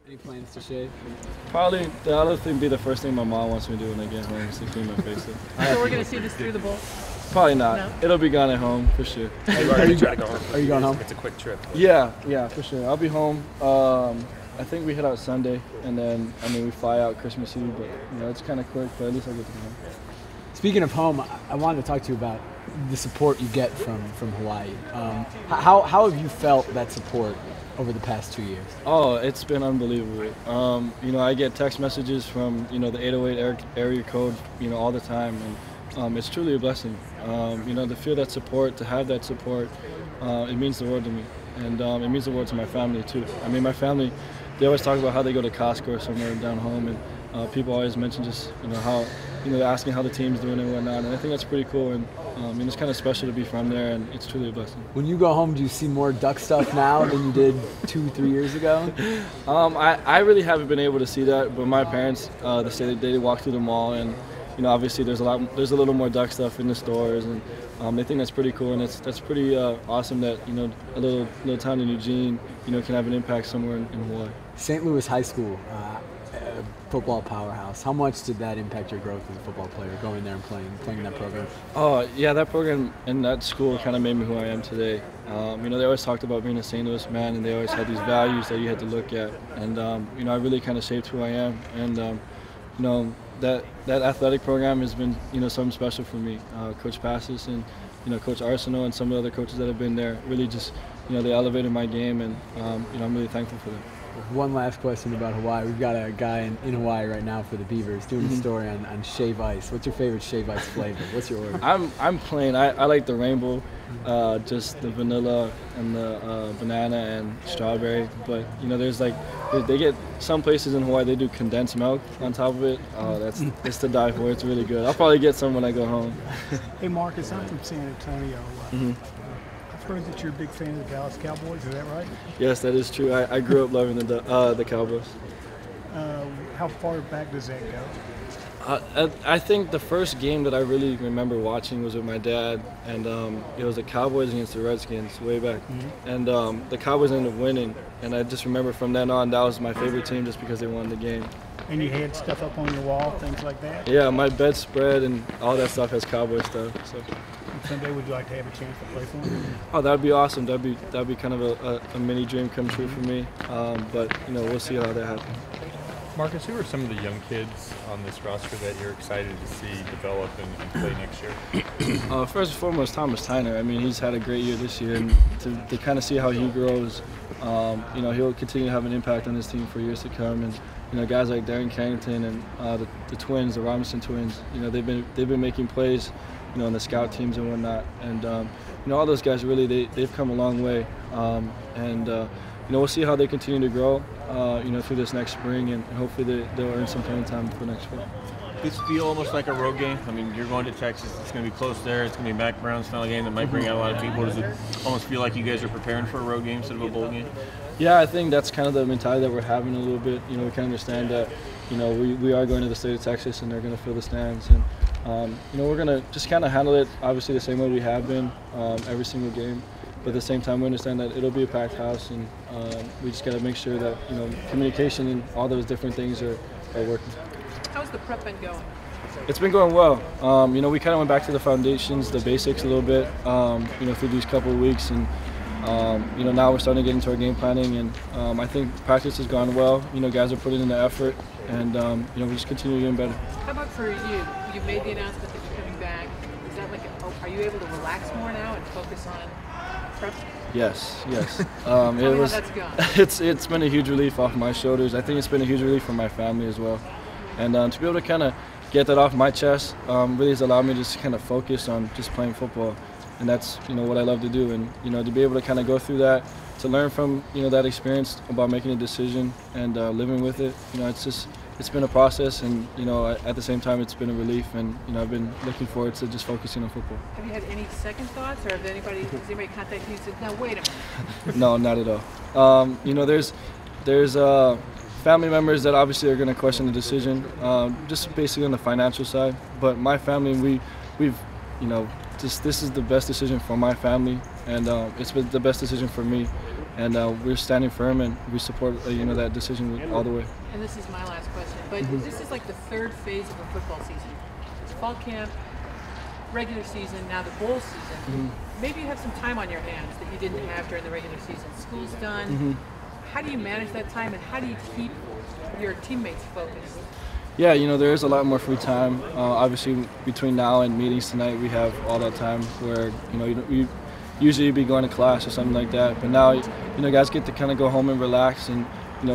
Any plans to shave? Probably the other thing be the first thing my mom wants me to do when I get home is to clean my face up. So we're going to see this through the bowl? Probably not. No? It'll be gone at home for sure. Are you going home? It's a quick trip. Yeah, for sure. I'll be home. I think we head out Sunday, and then we fly out Christmas Eve. But it's kind of quick. But at least I get to go home. Speaking of home, I wanted to talk to you about the support you get from Hawaii. How have you felt that support over the past 2 years? Oh, it's been unbelievable. I get text messages from the 808 area code all the time, and it's truly a blessing. To feel that support, to have that support, it means the world to me, and it means the world to my family too. My family, they always talk about how they go to Costco or somewhere down home, and people always mention just how asking how the team's doing and whatnot, and I think that's pretty cool, and it's kind of special to be from there, and it's truly a blessing. When you go home, do you see more duck stuff now than you did 2-3 years ago? I really haven't been able to see that, but my parents, they say that they walk through the mall, and obviously there's a little more duck stuff in the stores, and they think that's pretty cool, and that's pretty awesome that a little town in Eugene can have an impact somewhere in Hawaii. St. Louis High School, football powerhouse. How much did that impact your growth as a football player, going there and playing in that program? Oh yeah, that program and that school kind of made me who I am today. They always talked about being a St. Louis man, and they always had these values that you had to look at, and I really kind of shaped who I am, and that athletic program has been something special for me. Coach Passis and Coach Arsenault and some of the other coaches that have been there really just they elevated my game, and I'm really thankful for them. One last question about Hawaii. We've got a guy in Hawaii right now for the Beavers doing a story on shave ice. What's your favorite shave ice flavor? What's your order? I'm plain. I like the rainbow, just the vanilla and the banana and strawberry. But there's they get some places in Hawaii, they do condensed milk on top of it. It's to die for. It's really good. I'll probably get some when I go home. Hey Marcus, I'm from San Antonio. I've heard that you're a big fan of the Dallas Cowboys. Is that right? Yes, that is true. I grew up loving the Cowboys. How far back does that go? I think the first game that I really remember watching was with my dad, and it was the Cowboys against the Redskins way back. And the Cowboys ended up winning, and I just remember from then on that was my favorite team just because they won the game. And you had stuff up on your wall, things like that? Yeah, my bedspread and all that stuff has Cowboy stuff. So. Someday would you like to have a chance to play for them? Oh, that'd be awesome. That'd be kind of a mini dream come true for me. But we'll see how that happens. Marcus, who are some of the young kids on this roster that you're excited to see develop and play next year? First and foremost, Thomas Tyner. He's had a great year this year, and to kind of see how he grows, he'll continue to have an impact on this team for years to come. And guys like Darren Carrington and the twins, the Robinson twins, they've been making plays, on the scout teams and whatnot. And all those guys really they've come a long way. We'll see how they continue to grow, through this next spring, and hopefully they'll earn some playing time for next fall. Does it feel almost like a road game? You're going to Texas. It's going to be close there. It's going to be a Mac Brown-style game that might bring out a lot of people. Does it almost feel like you guys are preparing for a road game instead of a bowl game? Yeah, I think that's kind of the mentality that we're having a little bit. We can understand that, we are going to the state of Texas, and they're going to fill the stands. And, we're going to just kind of handle it, obviously, the same way we have been every single game. But at the same time, we understand that it'll be a packed house, and we just got to make sure that, communication and all those different things are working. How's the prep been going? It's been going well. We kind of went back to the foundations, the basics a little bit, through these couple of weeks. And, now we're starting to get into our game planning. And I think practice has gone well. Guys are putting in the effort. And, we just continue getting better. How about for you? You made the announcement that you're coming back. Is that are you able to relax more now and focus on prep? Yes. Tell me how that's gone. It's been a huge relief off my shoulders. I think it's been a huge relief for my family as well. And to be able to kind of get that off my chest really has allowed me to just kind of focus on just playing football. And that's, what I love to do. And, to be able to kind of go through that, to learn from, that experience about making a decision and living with it, it's been a process, and, at the same time, it's been a relief. And, I've been looking forward to just focusing on football. Have you had any second thoughts, or has anybody contacted you and said, no, wait a minute? No, not at all. There's family members that obviously are going to question the decision, just basically on the financial side. But my family, this is the best decision for my family, and it's been the best decision for me. and we're standing firm, and we support that decision all the way. And this is my last question, but this is like the third phase of a football season. It's fall camp, regular season, now the bowl season. Maybe you have some time on your hands that you didn't have during the regular season. School's done. How do you manage that time, and how do you keep your teammates focused? Yeah, there is a lot more free time. Obviously, between now and meetings tonight, we have all that time where you usually be going to class or something like that. But now, guys get to kind of go home and relax and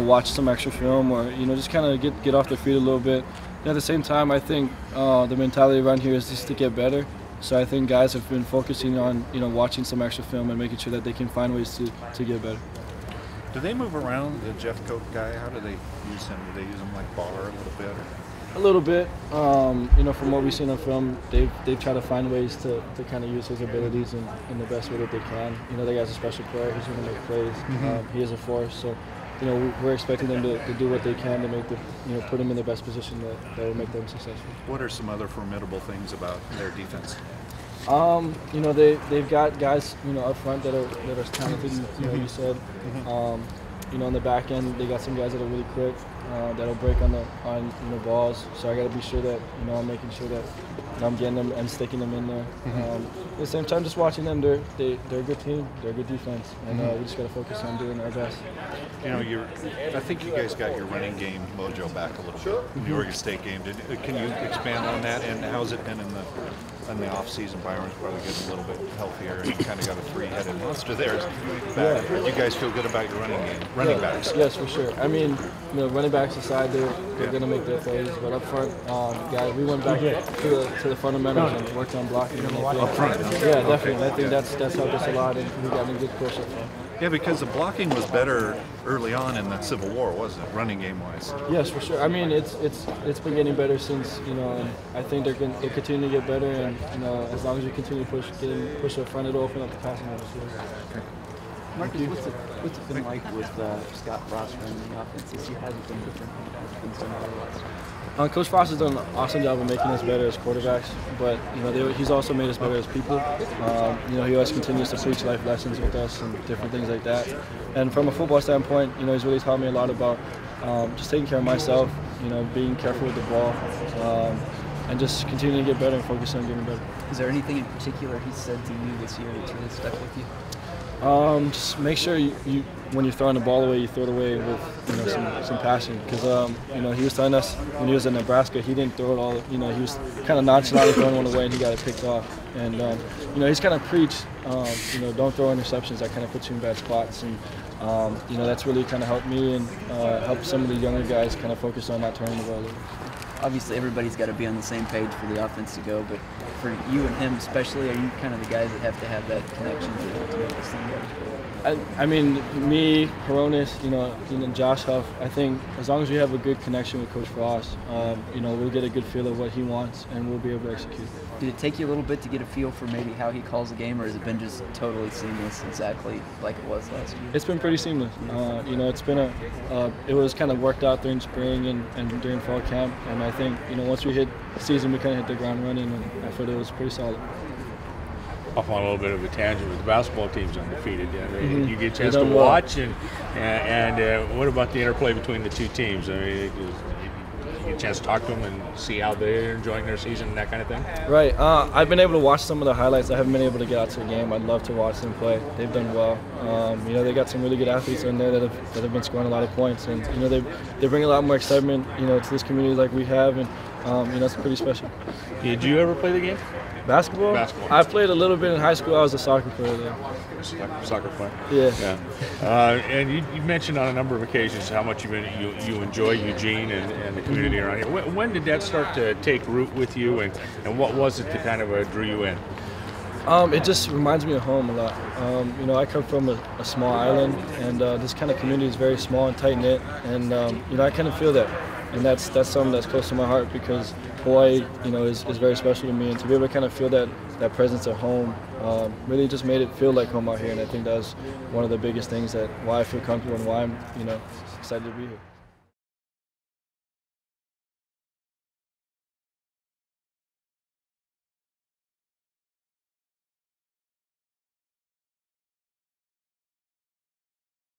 watch some extra film, or just kind of get off their feet a little bit. And at the same time, I think the mentality around here is just to get better. So I think guys have been focusing on watching some extra film and making sure that they can find ways to get better. Do they move around the Jeff Coke guy? How do they use him? Do they use him like Baller a little bit? A little bit. From what we've seen on film, they've tried to find ways to kind of use his abilities in the best way that they can. The guy's a special player. He's going to make plays. He is a force. So, we're expecting them to do what they can to make put them in the best position that will make them successful. What are some other formidable things about their defense? They've got guys up front that are talented. You said. On the back end, they got some guys that are really quick, that'll break on balls. So I got to be sure that I'm making sure that I'm getting them and sticking them in there. At the same time, just watching them, they're a good team, they're a good defense, and we just got to focus on doing our best. I think you guys got your running game mojo back a little bit in the Oregon State game. Can you expand on that? And how's it been in the off season? Byron's probably getting a little bit healthier, and you kind of got a three-headed monster there. You guys feel good about your running game, running backs? Yes, for sure. I mean, running backs aside, they're going to make their plays, but up front, guys, we went back to the fundamentals and worked on blocking. Up front? Yeah, definitely. I think that's helped us a lot, and we got a good push up front. Yeah, because the blocking was better early on in that Civil War, wasn't it, running game-wise? Yes, for sure. I mean, it's been getting better since, and I think they're continue to get better, and as long as you continue to push up front, it'll open up the passing lanes. Marcus, what's it been like with Scott Frost running the offense? Has he been different than some otherwise? Coach Frost has done an awesome job of making us better as quarterbacks, but he's also made us better as people. He always continues to preach life lessons with us and different things like that. And from a football standpoint, he's really taught me a lot about just taking care of myself, being careful with the ball, and just continuing to get better and focus on getting better. Is there anything in particular he said to you this year that's really stuck with you? Just make sure you when you're throwing the ball away, you throw it away with some passion. Because he was telling us when he was in Nebraska, he didn't throw it all. He was kind of nonchalantly throwing one away, and he got it picked off. And he's kind of preached, don't throw interceptions. That kind of puts you in bad spots. And that's really kind of helped me and helped some of the younger guys kind of focus on not turning the ball over. Obviously, everybody's got to be on the same page for the offense to go, but for you and him especially, are you kind of the guys that have to have that connection to make this thing go? I mean, me, Horonis, Josh Huff, I think as long as we have a good connection with Coach Frost, we'll get a good feel of what he wants, and we'll be able to execute. Did it take you a little bit to get a feel for maybe how he calls the game, or has it been just totally seamless, exactly like it was last year? It's been pretty seamless. It's been it was kind of worked out during spring and during fall camp, and I think once we hit season, we kind of hit the ground running, and I felt it was pretty solid. Off on a little bit of a tangent, with the basketball team's undefeated. You get a chance to watch, and what about the interplay between the two teams? I mean, you get a chance to talk to them and see how they're enjoying their season and that kind of thing? Right. I've been able to watch some of the highlights. I haven't been able to get out to a game. I'd love to watch them play. They've done well. They got some really good athletes in there that have been scoring a lot of points, and they bring a lot more excitement to this community like we have, and it's pretty special. Did you ever play the game? Basketball? I played a little bit in high school. I was a soccer player there. Soccer player? Yeah. And you mentioned on a number of occasions how much you enjoy Eugene and the community around here. When did that start to take root with you, and what was it that kind of drew you in? It just reminds me of home a lot. I come from a small island, and this kind of community is very small and tight-knit, and I kind of feel that. And that's something that's close to my heart, because Hawaii, is very special to me, and to be able to kind of feel that presence at home really just made it feel like home out here, and I think that was one of the biggest things why I feel comfortable and why I'm excited to be here.